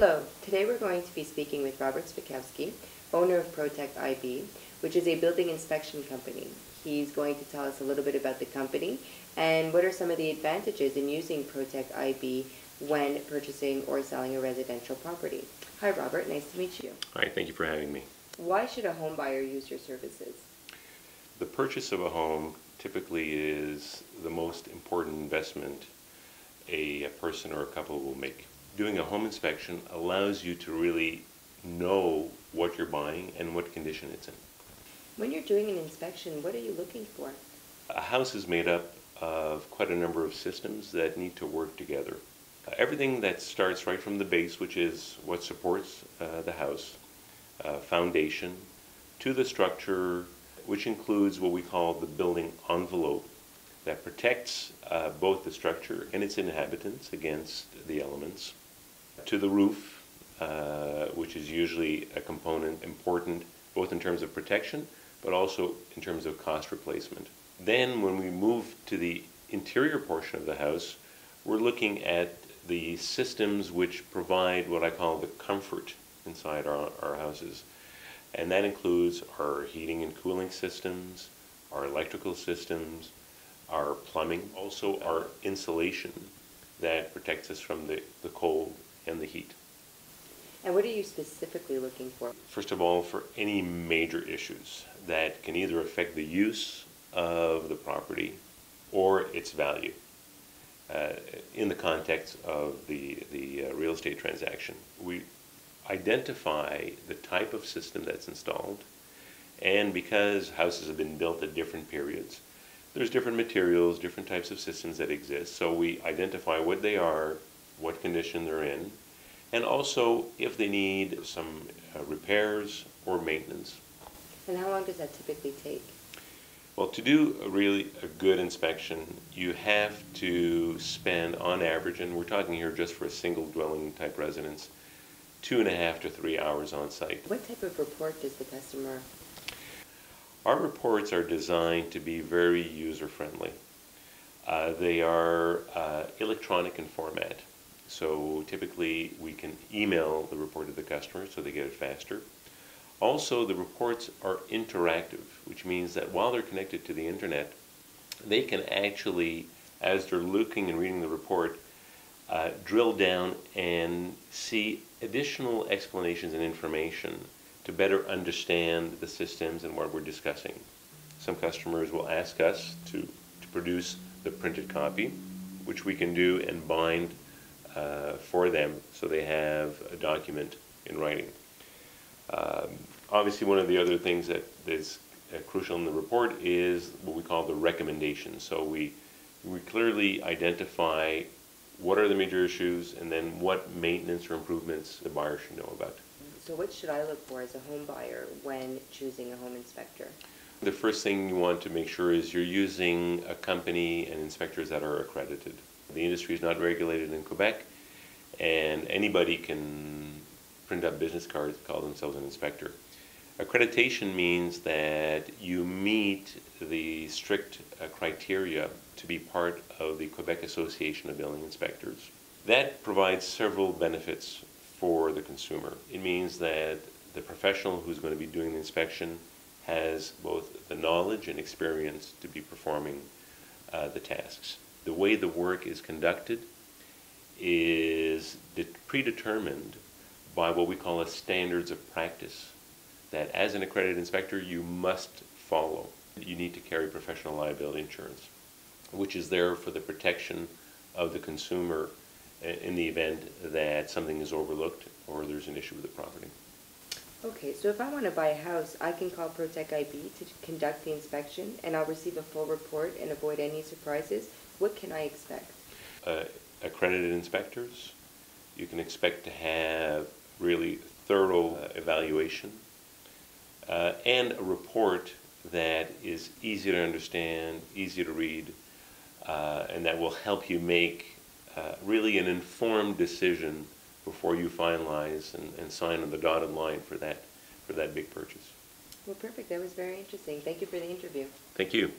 Hello, today we're going to be speaking with Robert Spikowski, owner of Protect IB, which is a building inspection company. He's going to tell us a little bit about the company and what are some of the advantages in using Protect IB when purchasing or selling a residential property. Hi Robert, nice to meet you. Hi, thank you for having me. Why should a home buyer use your services? The purchase of a home typically is the most important investment a person or a couple will make. Doing a home inspection allows you to really know what you're buying and what condition it's in. When you're doing an inspection, what are you looking for? A house is made up of quite a number of systems that need to work together. Everything that starts right from the base, which is what supports the house, foundation, to the structure, which includes what we call the building envelope that protects both the structure and its inhabitants against the elements, to the roof, which is usually a component important both in terms of protection but also in terms of cost replacement. Then when we move to the interior portion of the house, we're looking at the systems which provide what I call the comfort inside our houses. And that includes our heating and cooling systems, our electrical systems, our plumbing, also our insulation that protects us from the cold and the heat. And what are you specifically looking for? First of all, for any major issues that can either affect the use of the property or its value in the context of the real estate transaction. We identify the type of system that's installed, and because houses have been built at different periods, there's different materials, different types of systems that exist, so we identify what they are, what condition they're in, and also if they need some repairs or maintenance. And how long does that typically take? Well, to do a good inspection, you have to spend on average, and we're talking here just for a single dwelling type residence, 2.5 to 3 hours on site. What type of report does the customer? Our reports are designed to be very user-friendly. They are electronic in format. So typically we can email the report to the customer so they get it faster. Also, the reports are interactive, which means that while they're connected to the internet, they can actually, as they're looking and reading the report, drill down and see additional explanations and information to better understand the systems and what we're discussing. Some customers will ask us to produce the printed copy, which we can do and bind for them so they have a document in writing. Obviously, one of the other things that is crucial in the report is what we call the recommendations. So we clearly identify what are the major issues and then what maintenance or improvements the buyer should know about. So what should I look for as a home buyer when choosing a home inspector? The first thing you want to make sure is you're using a company and inspectors that are accredited. The industry is not regulated in Quebec, and anybody can print up business cards and call themselves an inspector. Accreditation means that you meet the strict criteria to be part of the Quebec Association of Building Inspectors. That provides several benefits for the consumer. It means that the professional who's going to be doing the inspection has both the knowledge and experience to be performing the tasks. The way the work is conducted is predetermined by what we call a standards of practice that as an accredited inspector you must follow. You need to carry professional liability insurance, which is there for the protection of the consumer in the event that something is overlooked or there's an issue with the property. Okay, so if I want to buy a house, I can call Protect IB to conduct the inspection and I'll receive a full report and avoid any surprises. What can I expect? Accredited inspectors, you can expect to have really thorough evaluation and a report that is easy to understand, easy to read, and that will help you make really an informed decision before you finalize and sign on the dotted line for that big purchase. Well, perfect. That was very interesting. Thank you for the interview. Thank you.